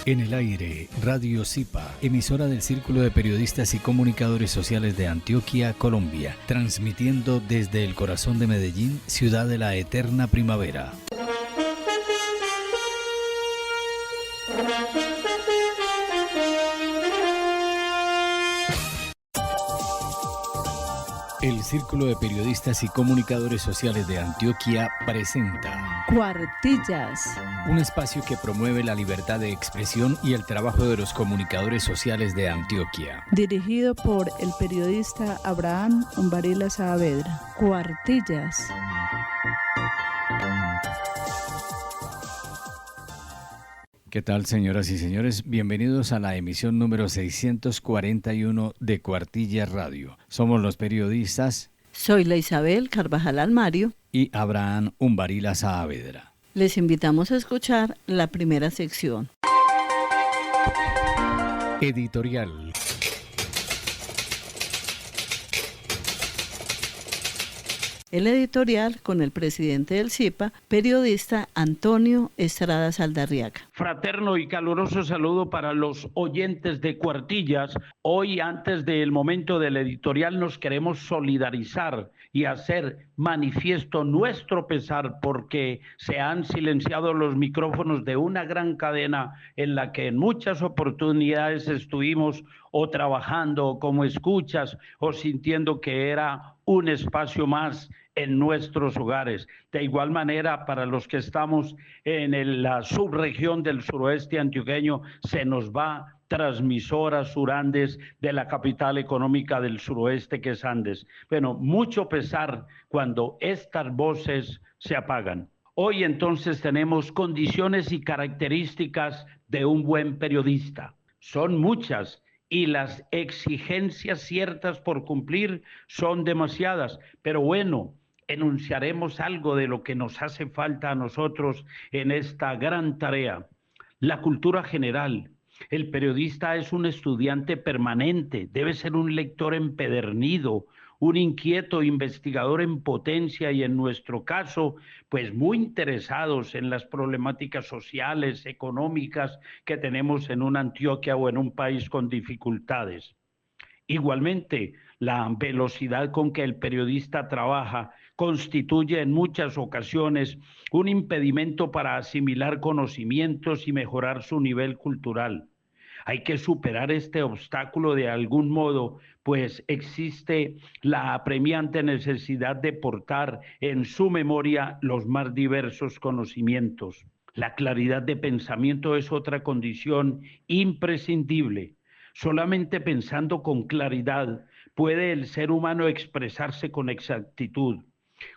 En el aire, Radio Zipa, emisora del Círculo de Periodistas y Comunicadores Sociales de Antioquia, Colombia, transmitiendo desde el corazón de Medellín, ciudad de la eterna primavera. El Círculo de Periodistas y Comunicadores Sociales de Antioquia presenta Cuartillas, un espacio que promueve la libertad de expresión y el trabajo de los comunicadores sociales de Antioquia. dirigido por el periodista Abraham Umbarila Saavedra. Cuartillas. ¿Qué tal, señoras y señores? Bienvenidos a la emisión número 641 de Cuartillas Radio. Somos los periodistas Soy la Isabel Carvajal Almario. y Abraham Umbarila Saavedra. Les invitamos a escuchar la primera sección. Editorial. El editorial con el presidente del Zipa, periodista Antonio Estrada Saldarriaga. Fraterno y caluroso saludo para los oyentes de Cuartillas. Hoy, antes del momento del editorial, nos queremos solidarizar y hacer manifiesto nuestro pesar porque se han silenciado los micrófonos de una gran cadena en la que en muchas oportunidades estuvimos o trabajando o como escuchas o sintiendo que era un espacio más en nuestros hogares. De igual manera, para los que estamos en la subregión del suroeste antioqueño, se nos va transmisora Surandes de la capital económica del suroeste, que es Andes. Bueno, mucho pesar cuando estas voces se apagan. Hoy entonces tenemos condiciones y características de un buen periodista. Son muchas y las exigencias ciertas por cumplir son demasiadas, pero bueno, enunciaremos algo de lo que nos hace falta a nosotros en esta gran tarea. La cultura general. El periodista es un estudiante permanente, debe ser un lector empedernido, un inquieto investigador en potencia y en nuestro caso, pues muy interesados en las problemáticas sociales, económicas que tenemos en una Antioquia o en un país con dificultades. Igualmente, la velocidad con que el periodista trabaja constituye en muchas ocasiones un impedimento para asimilar conocimientos y mejorar su nivel cultural. Hay que superar este obstáculo de algún modo, pues existe la apremiante necesidad de portar en su memoria los más diversos conocimientos. La claridad de pensamiento es otra condición imprescindible. Solamente pensando con claridad puede el ser humano expresarse con exactitud.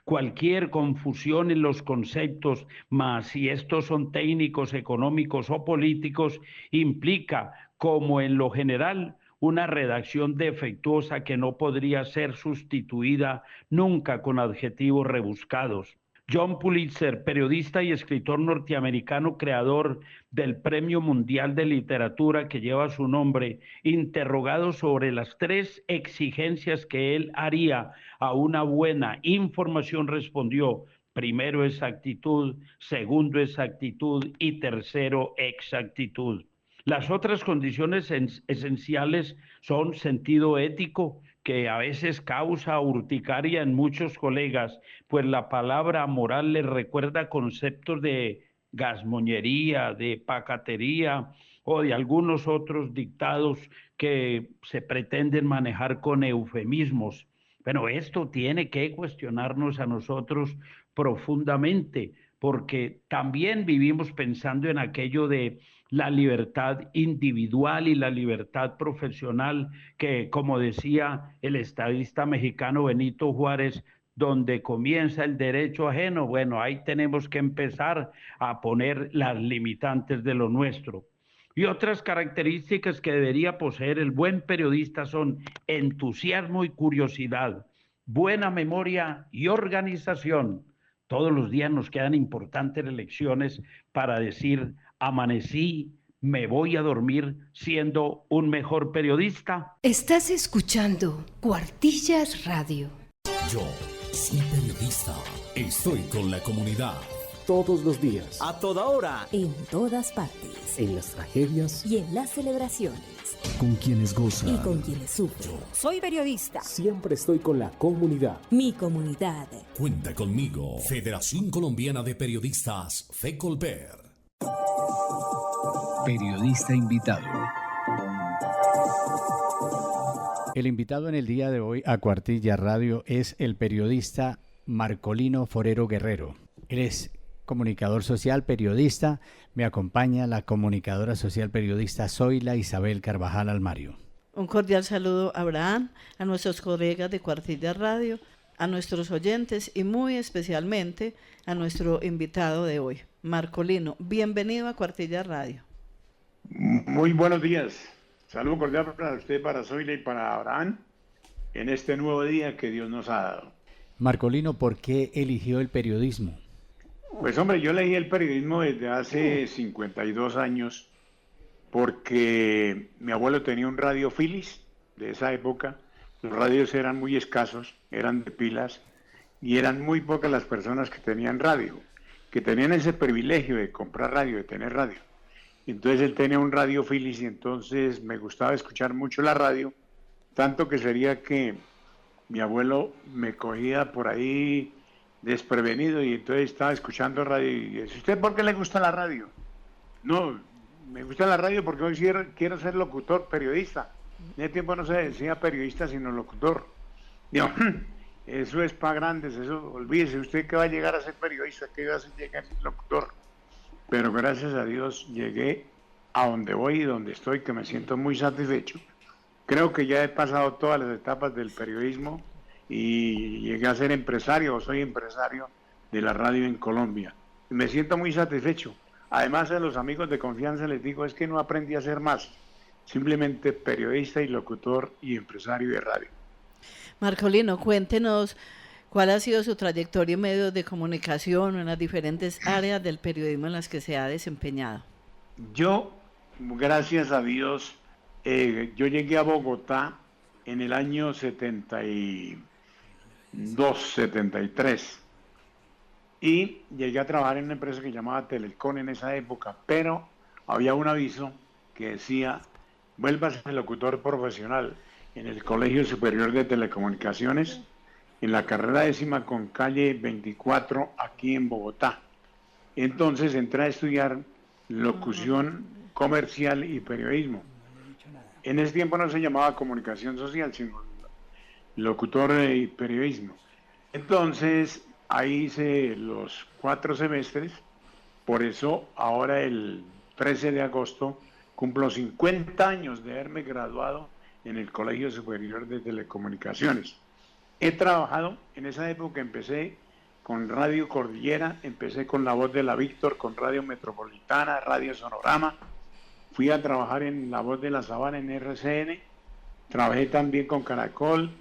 Cualquier confusión en los conceptos, más si estos son técnicos, económicos o políticos, implica, como en lo general, una redacción defectuosa que no podría ser sustituida nunca con adjetivos rebuscados. John Pulitzer, periodista y escritor norteamericano, creador del Premio Mundial de Literatura que lleva su nombre, interrogado sobre las 3 exigencias que él haría a una buena información, respondió: primero, exactitud; segundo, exactitud; y tercero, exactitud. Las otras condiciones esenciales son sentido ético, que a veces causa urticaria en muchos colegas, pues la palabra moral les recuerda conceptos de gazmoñería, de pacatería o de algunos otros dictados que se pretenden manejar con eufemismos. Bueno, esto tiene que cuestionarnos a nosotros profundamente, porque también vivimos pensando en aquello de la libertad individual y la libertad profesional, que, como decía el estadista mexicano Benito Juárez, donde comienza el derecho ajeno, bueno, ahí tenemos que empezar a poner las limitantes de lo nuestro. Y otras características que debería poseer el buen periodista son entusiasmo y curiosidad, buena memoria y organización. Todos los días nos quedan importantes lecciones para decir: amanecí, me voy a dormir siendo un mejor periodista. Estás escuchando Cuartillas Radio. Yo soy periodista, estoy con la comunidad. todos los días, a toda hora, en todas partes, en las tragedias y en las celebraciones, con quienes gozan y con quienes sufren. Soy periodista. Siempre estoy con la comunidad. Mi comunidad. Cuenta conmigo. Federación Colombiana de Periodistas, FECOLPER. Periodista invitado. El invitado en el día de hoy a Cuartilla Radio es el periodista Marcolino Forero Guerrero. Él es comunicador social, periodista. Me acompaña la comunicadora social periodista Zoila Isabel Carvajal Almario. Un cordial saludo a Abraham, a nuestros colegas de Cuartilla Radio, a nuestros oyentes y muy especialmente a nuestro invitado de hoy, Marcolino. Bienvenido a Cuartilla Radio. Muy buenos días. Saludo cordial para usted, para Zoila y para Abraham en este nuevo día que Dios nos ha dado. Marcolino, ¿por qué eligió el periodismo? Pues hombre, yo elegí el periodismo desde hace 52 años porque mi abuelo tenía un radio Philips de esa época. Los radios eran muy escasos, eran de pilas y eran muy pocas las personas que tenían radio, que tenían ese privilegio de comprar radio, de tener radio. Entonces él tenía un radio Philips y entonces me gustaba escuchar mucho la radio, tanto que sería que mi abuelo me cogía por ahí desprevenido y entonces estaba escuchando radio y dice, ¿usted por qué le gusta la radio? No, me gusta la radio porque hoy quiero ser locutor, periodista. En ese tiempo no se decía periodista sino locutor. Digo, eso es para grandes, eso, olvídese usted que va a llegar a ser periodista, que va a llegar a ser locutor. Pero gracias a Dios llegué a donde voy y donde estoy, que me siento muy satisfecho. Creo que ya he pasado todas las etapas del periodismo y llegué a ser empresario, o soy empresario de la radio en Colombia. Me siento muy satisfecho. Además, a los amigos de confianza les digo, es que no aprendí a ser más, simplemente periodista y locutor y empresario de radio. Marcolino, cuéntenos cuál ha sido su trayectoria en medios de comunicación o en las diferentes áreas del periodismo en las que se ha desempeñado. Yo, gracias a Dios, yo llegué a Bogotá en el año 72, 73 y llegué a trabajar en una empresa que llamaba Telecom en esa época, pero había un aviso que decía, vuélvase locutor profesional en el Colegio Superior de Telecomunicaciones, en la carrera 10ª con calle 24 aquí en Bogotá. Entonces entré a estudiar locución comercial y periodismo. En ese tiempo no se llamaba comunicación social, sino locutor y periodismo. Entonces ahí hice los 4 semestres, por eso ahora el 13 de agosto cumplo 50 años de haberme graduado en el Colegio Superior de Telecomunicaciones. He trabajado, en esa época empecé con Radio Cordillera, empecé con La Voz de la Víctor, con Radio Metropolitana, Radio Sonorama, fui a trabajar en La Voz de la Sabana en RCN, trabajé también con Caracol,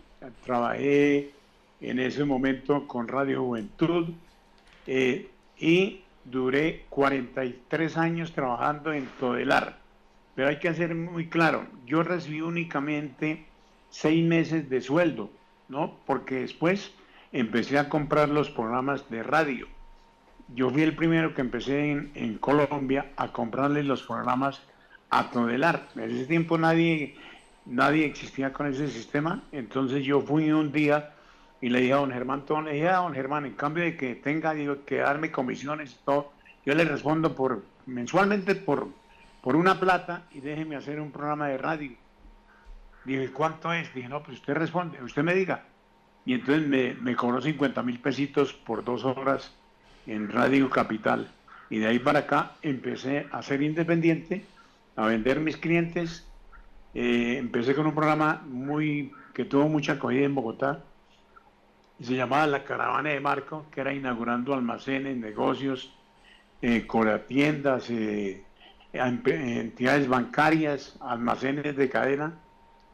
trabajé en ese momento con Radio Juventud y duré 43 años trabajando en Todelar. Pero hay que hacer muy claro, yo recibí únicamente 6 meses de sueldo, ¿no? Porque después empecé a comprar los programas de radio. Yo fui el primero que empecé en Colombia a comprarle los programas a Todelar. En ese tiempo nadie existía con ese sistema, entonces yo fui un día y le dije a don Germán, don Germán, en cambio de que tenga que darme comisiones y todo, yo le respondo mensualmente por una plata y déjeme hacer un programa de radio. Dije, ¿cuánto es? Dije, no, pues usted responde, usted me diga. Y entonces me cobró 50.000 pesitos por 2 horas en Radio Capital. Y de ahí para acá empecé a ser independiente, a vender mis clientes. Empecé con un programa que tuvo mucha acogida en Bogotá. Y se llamaba La Caravana de Marco, que era inaugurando almacenes, negocios, tiendas, entidades bancarias, almacenes de cadena.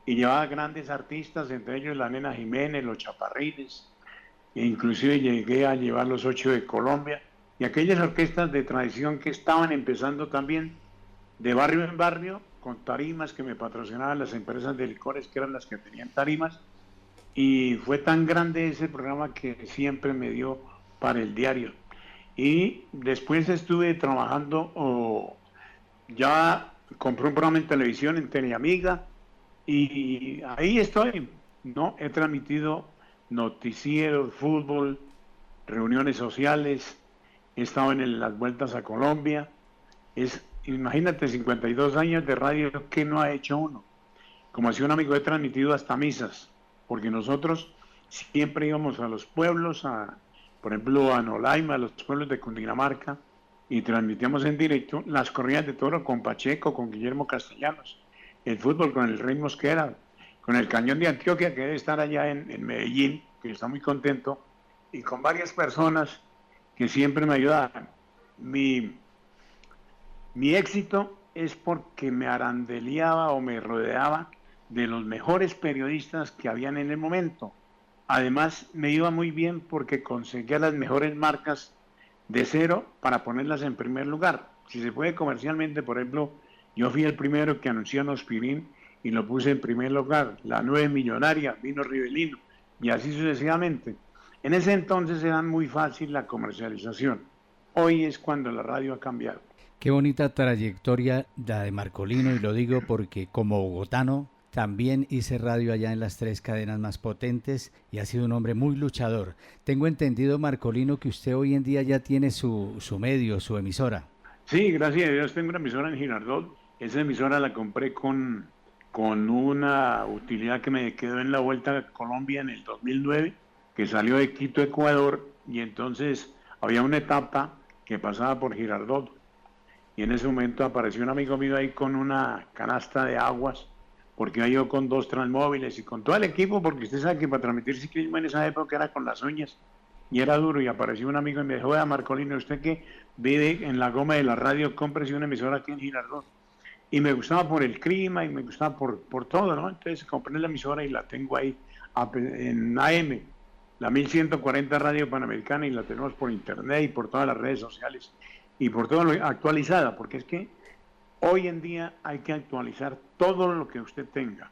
Y llevaba grandes artistas, entre ellos la Nena Jiménez, los Chaparrines, e inclusive llegué a llevar los 8 de Colombia, y aquellas orquestas de tradición que estaban empezando también de barrio en barrio, con tarimas que me patrocinaban las empresas de licores, que eran las que tenían tarimas, y fue tan grande ese programa que siempre me dio para el diario. Y después estuve trabajando, ya compré un programa en televisión en Teleamiga y ahí estoy, ¿no? He transmitido noticieros, fútbol, reuniones sociales, he estado en las vueltas a Colombia. Imagínate, 52 años de radio, ¿qué no ha hecho uno? Como decía un amigo, he transmitido hasta misas, porque nosotros siempre íbamos a los pueblos, por ejemplo, a Nolaima, a los pueblos de Cundinamarca, y transmitíamos en directo las corridas de toro con Pacheco, con Guillermo Castellanos, el fútbol con el Rey Mosquera, con el Cañón de Antioquia, que debe estar allá en Medellín, que está muy contento, y con varias personas que siempre me ayudaban. Mi éxito es porque me arandeleaba o me rodeaba de los mejores periodistas que habían en el momento. Además, me iba muy bien porque conseguía las mejores marcas de cero para ponerlas en primer lugar. Si se puede comercialmente, por ejemplo, yo fui el primero que anunció Nospirín y lo puse en primer lugar. La 9 millonaria, vino Rivelino, y así sucesivamente. En ese entonces era muy fácil la comercialización. Hoy es cuando la radio ha cambiado. Qué bonita trayectoria la de Marcolino, y lo digo porque como bogotano también hice radio allá en las 3 cadenas más potentes y ha sido un hombre muy luchador. Tengo entendido, Marcolino, que usted hoy en día ya tiene su medio, su emisora. Sí, gracias a Dios tengo una emisora en Girardot. Esa emisora la compré con una utilidad que me quedó en la Vuelta a Colombia en el 2009, que salió de Quito, Ecuador, y entonces había una etapa que pasaba por Girardot. Y en ese momento apareció un amigo mío ahí con una canasta de aguas, porque iba yo con 2 transmóviles y con todo el equipo, porque usted sabe que para transmitir ciclismo en esa época era con las uñas y era duro. Y apareció un amigo y me dijo: vea, Marcolino, usted que vive en la goma de la radio, cómprese una emisora aquí en Girardot. Y me gustaba por el clima y me gustaba por todo, ¿no? Entonces compré la emisora y la tengo ahí en AM, la 1140 Radio Panamericana, y la tenemos por internet y por todas las redes sociales y por todo lo actualizada, porque es que hoy en día hay que actualizar todo lo que usted tenga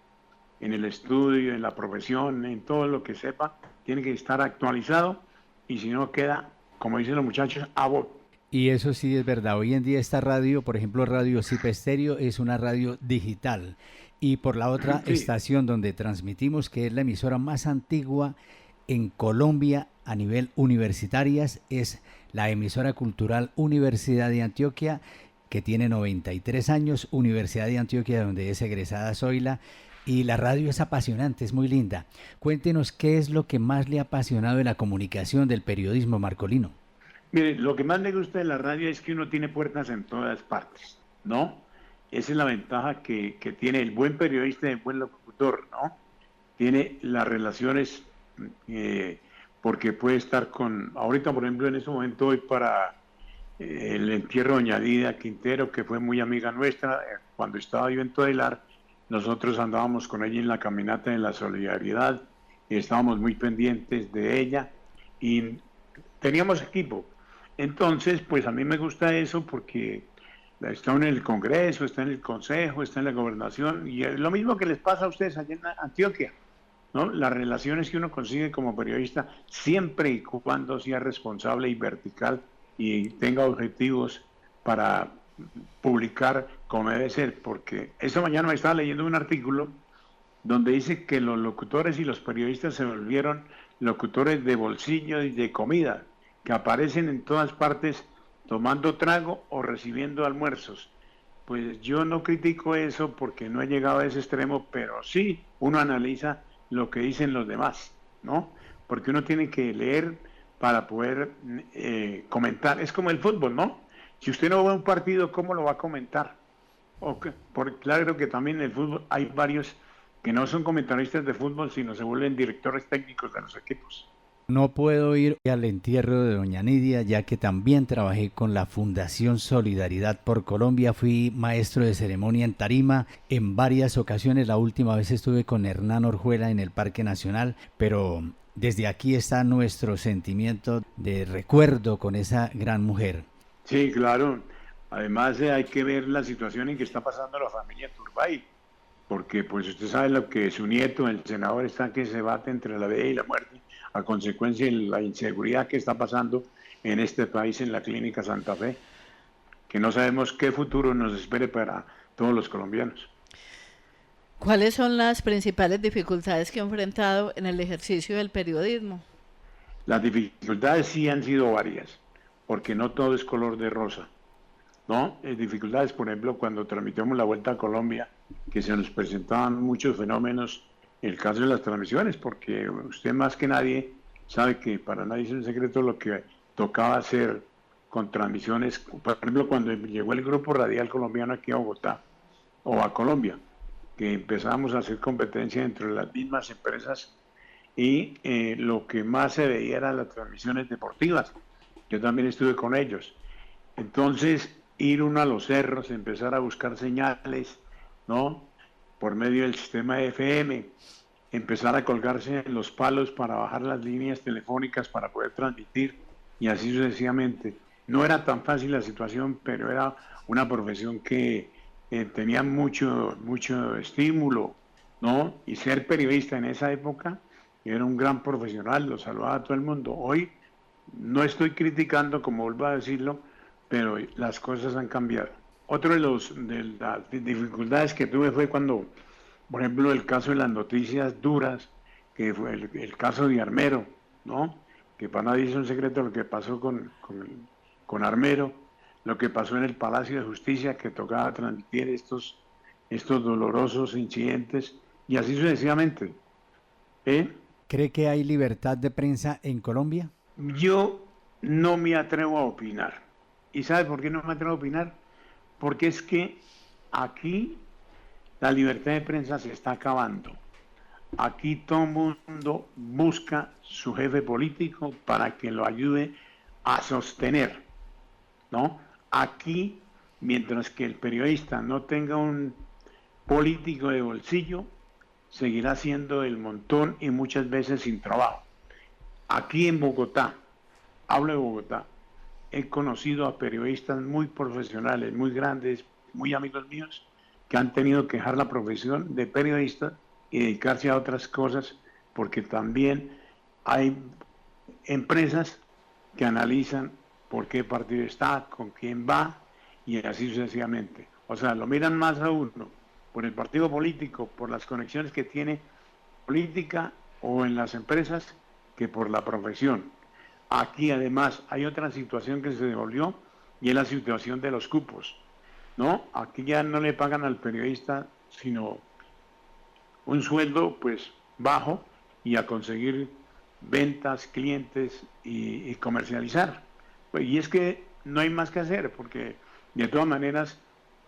en el estudio, en la profesión, en todo lo que sepa, tiene que estar actualizado, y si no queda, como dicen los muchachos, a bot. Y eso sí es verdad. Hoy en día esta radio, por ejemplo, Radio Zipa Estéreo, es una radio digital. Y por la otra estación donde transmitimos, que es la emisora más antigua en Colombia a nivel universitarias, es la emisora cultural Universidad de Antioquia, que tiene 93 años, Universidad de Antioquia, donde es egresada Zoila, y la radio es apasionante, es muy linda. Cuéntenos qué es lo que más le ha apasionado de la comunicación, del periodismo, Marcolino. Mire, lo que más me gusta de la radio es que uno tiene puertas en todas partes, ¿no? Esa es la ventaja que tiene el buen periodista y el buen locutor, ¿no? Tiene las relaciones, porque puede estar ahorita, por ejemplo, en este momento voy para el entierro de doña Dida Quintero, que fue muy amiga nuestra. Cuando estaba yo en Todelar, nosotros andábamos con ella en la caminata de la solidaridad y estábamos muy pendientes de ella y teníamos equipo. Entonces, pues a mí me gusta eso porque está en el Congreso, está en el Consejo, está en la Gobernación, y es lo mismo que les pasa a ustedes allá en Antioquia, ¿no? Las relaciones que uno consigue como periodista, siempre y cuando sea responsable y vertical y tenga objetivos para publicar como debe ser, porque esta mañana me estaba leyendo un artículo donde dice que los locutores y los periodistas se volvieron locutores de bolsillo y de comida, que aparecen en todas partes tomando trago o recibiendo almuerzos. Pues yo no critico eso porque no he llegado a ese extremo, pero sí uno analiza lo que dicen los demás, ¿no? Porque uno tiene que leer para poder comentar. Es como el fútbol, ¿no? Si usted no ve un partido, ¿cómo lo va a comentar? Porque claro que también en el fútbol hay varios que no son comentaristas de fútbol, sino se vuelven directores técnicos de los equipos. No puedo ir al entierro de doña Nidia, ya que también trabajé con la Fundación Solidaridad por Colombia. Fui maestro de ceremonia en tarima en varias ocasiones. La última vez estuve con Hernán Orjuela en el Parque Nacional, pero desde aquí está nuestro sentimiento de recuerdo con esa gran mujer. Sí, claro. Además hay que ver la situación en que está pasando la familia Turbay, porque pues usted sabe lo que su nieto, el senador, está que se bate entre la vida y la muerte. a consecuencia de la inseguridad que está pasando en este país, en la Clínica Santa Fe, que no sabemos qué futuro nos espere para todos los colombianos. ¿Cuáles son las principales dificultades que ha enfrentado en el ejercicio del periodismo? Las dificultades sí han sido varias, porque no todo es color de rosa, ¿no? Dificultades, por ejemplo, cuando transmitimos la Vuelta a Colombia, que se nos presentaban muchos fenómenos, en el caso de las transmisiones, porque usted más que nadie sabe que para nadie es un secreto lo que tocaba hacer con transmisiones, por ejemplo, cuando llegó el Grupo Radial Colombiano aquí a Bogotá, o a Colombia, que empezamos a hacer competencia entre las mismas empresas y lo que más se veía eran las transmisiones deportivas. Yo también estuve con ellos. Entonces, ir uno a los cerros, empezar a buscar señales, ¿no? Por medio del sistema FM, empezar a colgarse en los palos para bajar las líneas telefónicas para poder transmitir y así sucesivamente. No era tan fácil la situación, pero era una profesión que tenía mucho estímulo, ¿no? Y ser periodista en esa época era un gran profesional, lo saludaba a todo el mundo. Hoy no estoy criticando, como vuelvo a decirlo, pero las cosas han cambiado. Otro de las dificultades que tuve fue cuando, por ejemplo, el caso de las noticias duras, que fue el caso de Armero, ¿no? Que para nadie es un secreto lo que pasó con Armero, lo que pasó en el Palacio de Justicia, que tocaba transmitir estos dolorosos incidentes, y así sucesivamente. ¿Cree que hay libertad de prensa en Colombia? Yo no me atrevo a opinar. ¿Y sabe por qué no me atrevo a opinar? Porque es que aquí la libertad de prensa se está acabando. Aquí todo el mundo busca su jefe político para que lo ayude a sostener, ¿no? Aquí, mientras que el periodista no tenga un político de bolsillo, seguirá siendo el montón y muchas veces sin trabajo. Aquí en Bogotá, hablo de Bogotá, he conocido a periodistas muy profesionales, muy grandes, muy amigos míos, que han tenido que dejar la profesión de periodista y dedicarse a otras cosas, porque también hay empresas que analizan por qué partido está, con quién va, y así sucesivamente. O sea, lo miran más a uno por el partido político, por las conexiones que tiene política o en las empresas, que por la profesión. Aquí además hay otra situación que se devolvió, y es la situación de los cupos, ¿no? Aquí ya no le pagan al periodista sino un sueldo pues bajo, y a conseguir ventas, clientes y comercializar. Pues, y es que no hay más que hacer, porque de todas maneras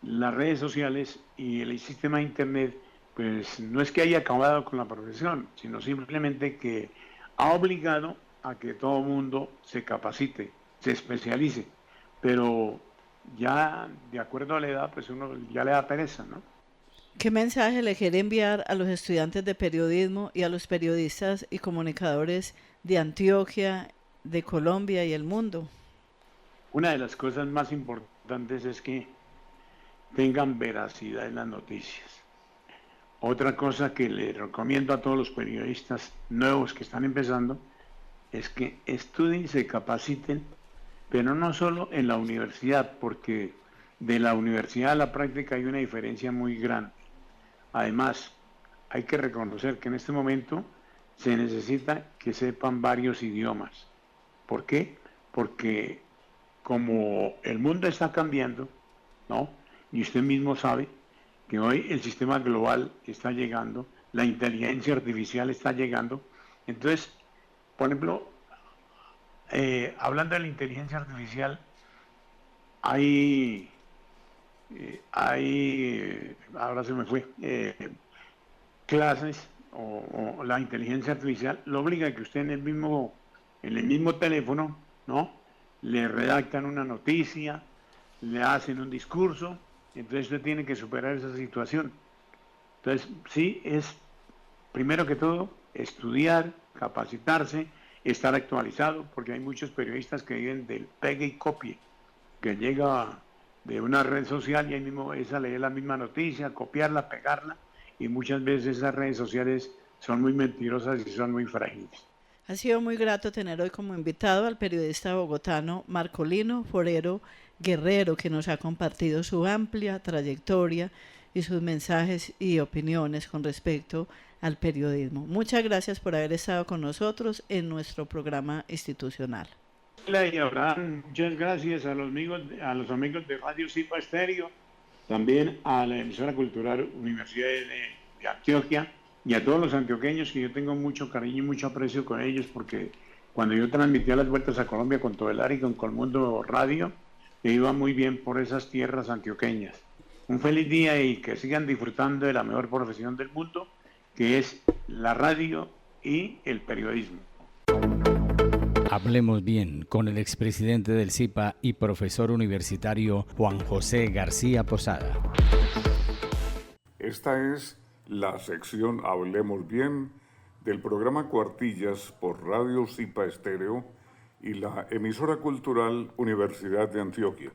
las redes sociales y el sistema de internet pues no es que haya acabado con la profesión, sino simplemente que ha obligado a que todo el mundo se capacite, se especialice, pero ya de acuerdo a la edad pues uno ya le da pereza, ¿no? ¿Qué mensaje le quiere enviar a los estudiantes de periodismo y a los periodistas y comunicadores de Antioquia, de Colombia y el mundo? Una de las cosas más importantes es que tengan veracidad en las noticias. Otra cosa que le recomiendo a todos los periodistas nuevos que están empezando es que estudien y se capaciten, pero no solo en la universidad, porque de la universidad a la práctica hay una diferencia muy grande. Además, hay que reconocer que en este momento se necesita que sepan varios idiomas. ¿Por qué? Porque como el mundo está cambiando, ¿no? Y usted mismo sabe que hoy el sistema global está llegando, la inteligencia artificial está llegando. Entonces, por ejemplo, hablando de la inteligencia artificial, ahora se me fue, clases o la inteligencia artificial lo obliga a que usted en el mismo teléfono, ¿no? Le redactan una noticia, le hacen un discurso, entonces usted tiene que superar esa situación. Entonces, sí, es primero que todo estudiar, capacitarse, estar actualizado, porque hay muchos periodistas que viven del pegue y copie, que llega de una red social y ahí mismo es a leer la misma noticia, copiarla, pegarla, y muchas veces esas redes sociales son muy mentirosas y son muy frágiles. Ha sido muy grato tener hoy como invitado al periodista bogotano Marcolino Forero Guerrero, que nos ha compartido su amplia trayectoria y sus mensajes y opiniones con respecto al periodismo. Muchas gracias por haber estado con nosotros en nuestro programa institucional. Y Abraham, muchas gracias a los amigos de Radio Zipa Estéreo, también a la emisora cultural Universidad de Antioquia y a todos los antioqueños, que yo tengo mucho cariño y mucho aprecio con ellos, porque cuando yo transmitía las vueltas a Colombia con Todelar y con Colmundo Radio, yo iba muy bien por esas tierras antioqueñas. Un feliz día y que sigan disfrutando de la mejor profesión del mundo, que es la radio y el periodismo. Hablemos bien con el expresidente del ZIPA y profesor universitario Juan José García Posada. Esta es la sección Hablemos Bien del programa Cuartillas por Radio Zipa Estéreo y la emisora cultural Universidad de Antioquia.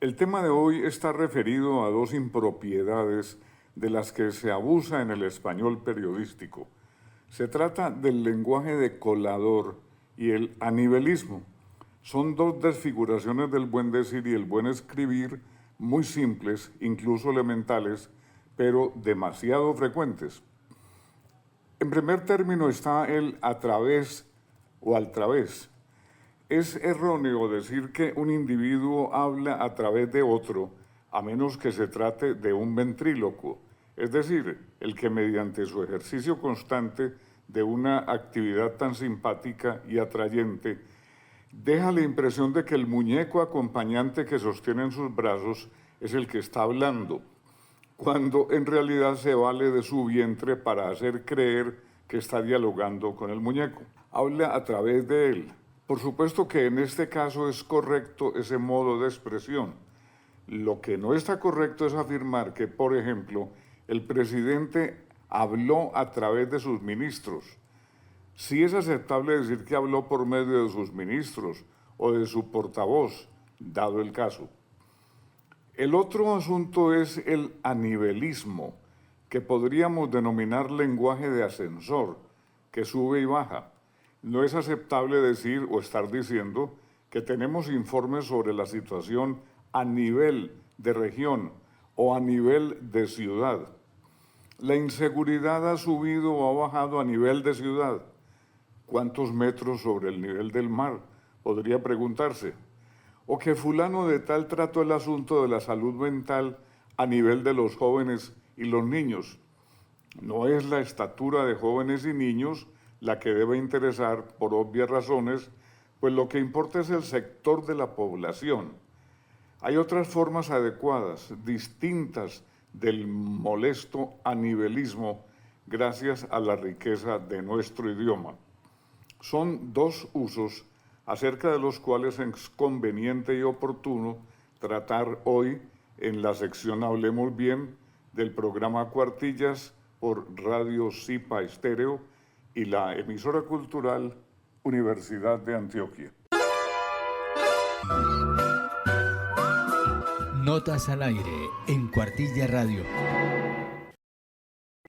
El tema de hoy está referido a dos impropiedades de las que se abusa en el español periodístico. Se trata del lenguaje de colador y el anivelismo. Son dos desfiguraciones del buen decir y el buen escribir muy simples, incluso elementales, pero demasiado frecuentes. En primer término está el a través o al través. Es erróneo decir que un individuo habla a través de otro, a menos que se trate de un ventrílocuo, es decir, el que mediante su ejercicio constante de una actividad tan simpática y atrayente, deja la impresión de que el muñeco acompañante que sostiene en sus brazos es el que está hablando, cuando en realidad se vale de su vientre para hacer creer que está dialogando con el muñeco. Habla a través de él. Por supuesto que en este caso es correcto ese modo de expresión. Lo que no está correcto es afirmar que, por ejemplo, el presidente habló a través de sus ministros. Sí es aceptable decir que habló por medio de sus ministros o de su portavoz, dado el caso. El otro asunto es el anivelismo, que podríamos denominar lenguaje de ascensor, que sube y baja. No es aceptable decir o estar diciendo que tenemos informes sobre la situación a nivel de región o a nivel de ciudad. La inseguridad ha subido o ha bajado a nivel de ciudad. ¿Cuántos metros sobre el nivel del mar? Podría preguntarse. O que fulano de tal trató el asunto de la salud mental a nivel de los jóvenes y los niños. No es la estatura de jóvenes y niños la que debe interesar por obvias razones, pues lo que importa es el sector de la población. Hay otras formas adecuadas, distintas del molesto anivelismo, gracias a la riqueza de nuestro idioma. Son dos usos acerca de los cuales es conveniente y oportuno tratar hoy en la sección Hablemos Bien del programa Cuartillas por Radio Zipa Estéreo y la emisora cultural Universidad de Antioquia. Notas al aire en Cuartilla Radio.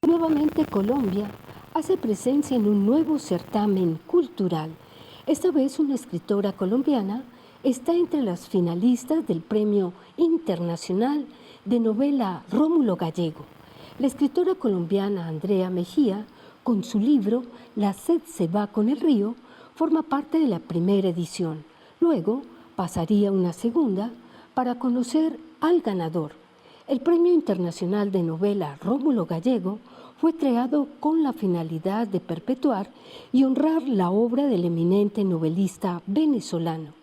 Nuevamente Colombia hace presencia en un nuevo certamen cultural. Esta vez una escritora colombiana está entre las finalistas del Premio Internacional de Novela Rómulo Gallego. La escritora colombiana Andrea Mejía, con su libro La sed se va con el río, forma parte de la primera edición. Luego pasaría una segunda para conocer al ganador. El Premio Internacional de Novela Rómulo Gallego fue creado con la finalidad de perpetuar y honrar la obra del eminente novelista venezolano,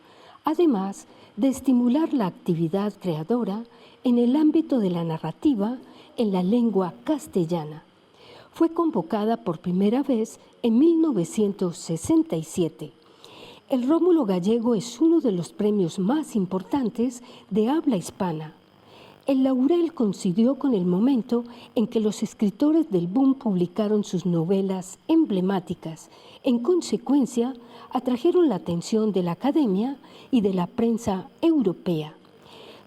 además de estimular la actividad creadora en el ámbito de la narrativa en la lengua castellana. Fue convocada por primera vez en 1967. El Rómulo Gallego es uno de los premios más importantes de habla hispana. El laurel coincidió con el momento en que los escritores del boom publicaron sus novelas emblemáticas. En consecuencia, atrajeron la atención de la academia y de la prensa europea.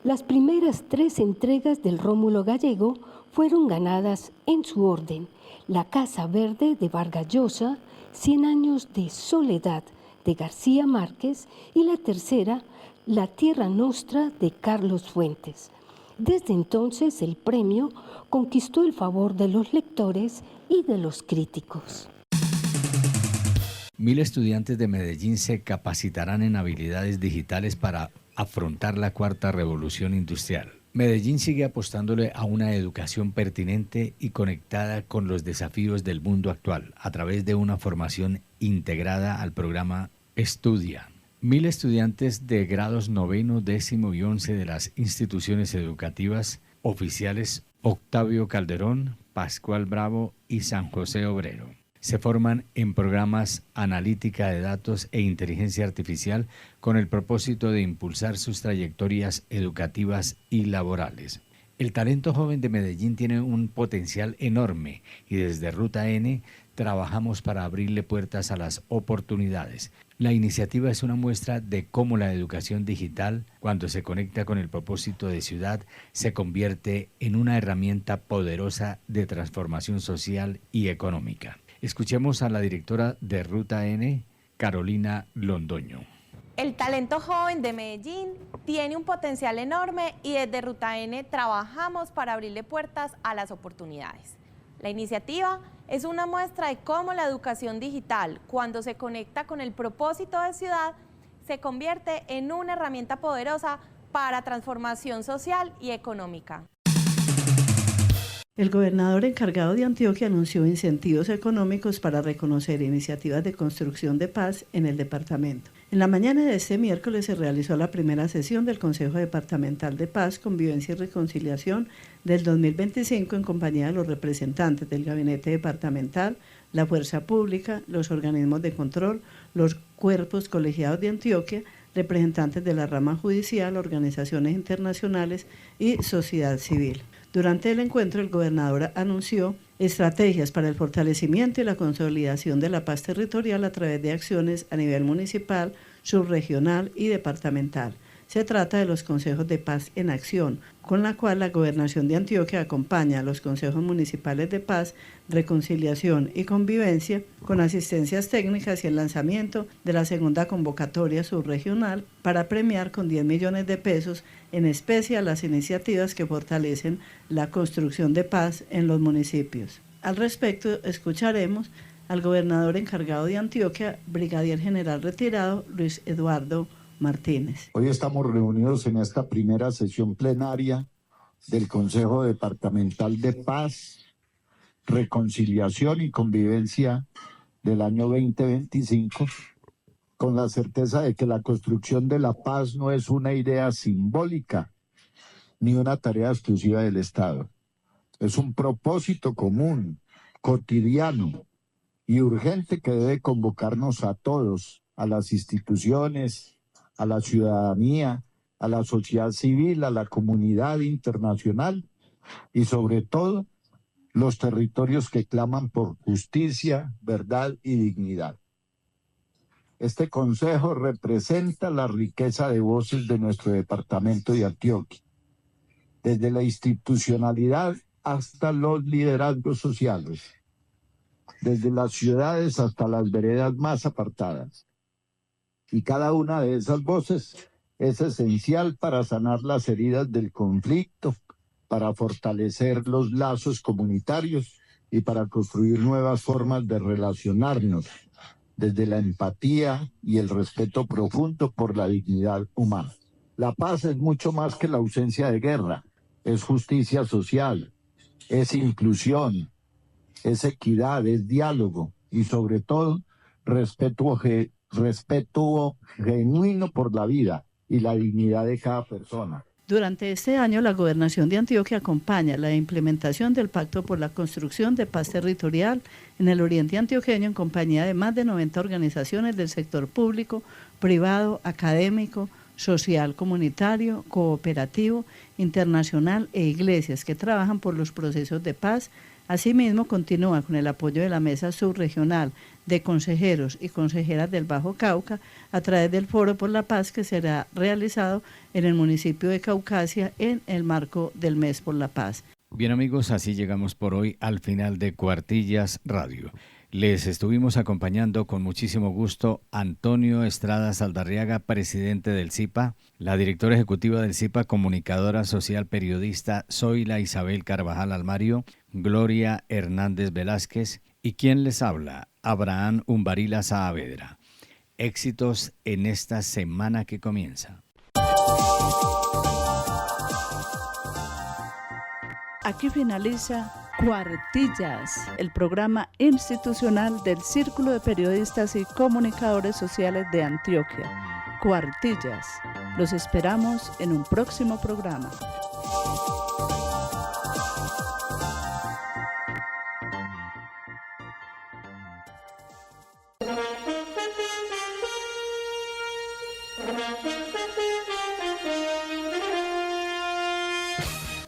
Las primeras 3 entregas del Rómulo Gallego fueron ganadas en su orden: La Casa Verde de Vargas Llosa, Cien años de soledad, de García Márquez, y la tercera, La Tierra Nostra, de Carlos Fuentes. Desde entonces, el premio conquistó el favor de los lectores y de los críticos. 1000 estudiantes de Medellín se capacitarán en habilidades digitales para afrontar la cuarta revolución industrial. Medellín sigue apostándole a una educación pertinente y conectada con los desafíos del mundo actual a través de una formación integrada al programa Estudia. 1000 estudiantes de grados 9, 10 y 11 de las instituciones educativas oficiales Octavio Calderón, Pascual Bravo y San José Obrero se forman en programas analítica de datos e inteligencia artificial con el propósito de impulsar sus trayectorias educativas y laborales. El talento joven de Medellín tiene un potencial enorme y desde Ruta N trabajamos para abrirle puertas a las oportunidades. La iniciativa es una muestra de cómo la educación digital, cuando se conecta con el propósito de ciudad, se convierte en una herramienta poderosa de transformación social y económica. Escuchemos a la directora de Ruta N, Carolina Londoño. El talento joven de Medellín tiene un potencial enorme y desde Ruta N trabajamos para abrirle puertas a las oportunidades. La iniciativa es una muestra de cómo la educación digital, cuando se conecta con el propósito de ciudad, se convierte en una herramienta poderosa para transformación social y económica. El gobernador encargado de Antioquia anunció incentivos económicos para reconocer iniciativas de construcción de paz en el departamento. En la mañana de este miércoles se realizó la primera sesión del Consejo Departamental de Paz, Convivencia y Reconciliación del 2025 en compañía de los representantes del Gabinete Departamental, la Fuerza Pública, los organismos de control, los cuerpos colegiados de Antioquia, representantes de la rama judicial, organizaciones internacionales y sociedad civil. Durante el encuentro, el gobernador anunció estrategias para el fortalecimiento y la consolidación de la paz territorial a través de acciones a nivel municipal, subregional y departamental. Se trata de los consejos de paz en acción, con la cual la Gobernación de Antioquia acompaña a los consejos municipales de paz, reconciliación y convivencia con asistencias técnicas y el lanzamiento de la segunda convocatoria subregional para premiar con 10 millones de pesos en especie a las iniciativas que fortalecen la construcción de paz en los municipios. Al respecto, escucharemos al gobernador encargado de Antioquia, brigadier general retirado Luis Eduardo Martínez. Hoy estamos reunidos en esta primera sesión plenaria del Consejo Departamental de Paz, Reconciliación y Convivencia del año 2025, con la certeza de que la construcción de la paz no es una idea simbólica ni una tarea exclusiva del Estado. Es un propósito común, cotidiano y urgente que debe convocarnos a todos, a las instituciones, a la ciudadanía, a la sociedad civil, a la comunidad internacional y sobre todo los territorios que claman por justicia, verdad y dignidad. Este consejo representa la riqueza de voces de nuestro departamento de Antioquia, desde la institucionalidad hasta los liderazgos sociales, desde las ciudades hasta las veredas más apartadas. Y cada una de esas voces es esencial para sanar las heridas del conflicto, para fortalecer los lazos comunitarios y para construir nuevas formas de relacionarnos desde la empatía y el respeto profundo por la dignidad humana. La paz es mucho más que la ausencia de guerra, es justicia social, es inclusión, es equidad, es diálogo y sobre todo respeto genuino por la vida y la dignidad de cada persona. Durante este año, la Gobernación de Antioquia acompaña la implementación del Pacto por la Construcción de Paz Territorial en el Oriente Antioqueño en compañía de más de 90 organizaciones del sector público, privado, académico, social, comunitario, cooperativo, internacional e iglesias que trabajan por los procesos de paz. Asimismo, continúa con el apoyo de la Mesa Subregional de Consejeros y Consejeras del Bajo Cauca a través del Foro por la Paz que será realizado en el municipio de Caucasia en el marco del Mes por la Paz. Bien amigos, así llegamos por hoy al final de Cuartillas Radio. Les estuvimos acompañando con muchísimo gusto Antonio Estrada Saldarriaga, presidente del CIPA, la directora ejecutiva del CIPA, comunicadora social periodista Zoila Isabel Carvajal Almario, Gloria Hernández Velázquez y quien les habla, Abraham Umbarila Saavedra. Éxitos en esta semana que comienza. Aquí finaliza Cuartillas, el programa institucional del Círculo de Periodistas y Comunicadores Sociales de Antioquia. Cuartillas. Los esperamos en un próximo programa.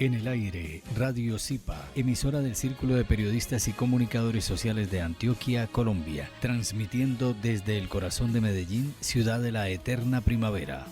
En el aire, Radio CIPA, emisora del Círculo de Periodistas y Comunicadores Sociales de Antioquia, Colombia, transmitiendo desde el corazón de Medellín, ciudad de la eterna primavera.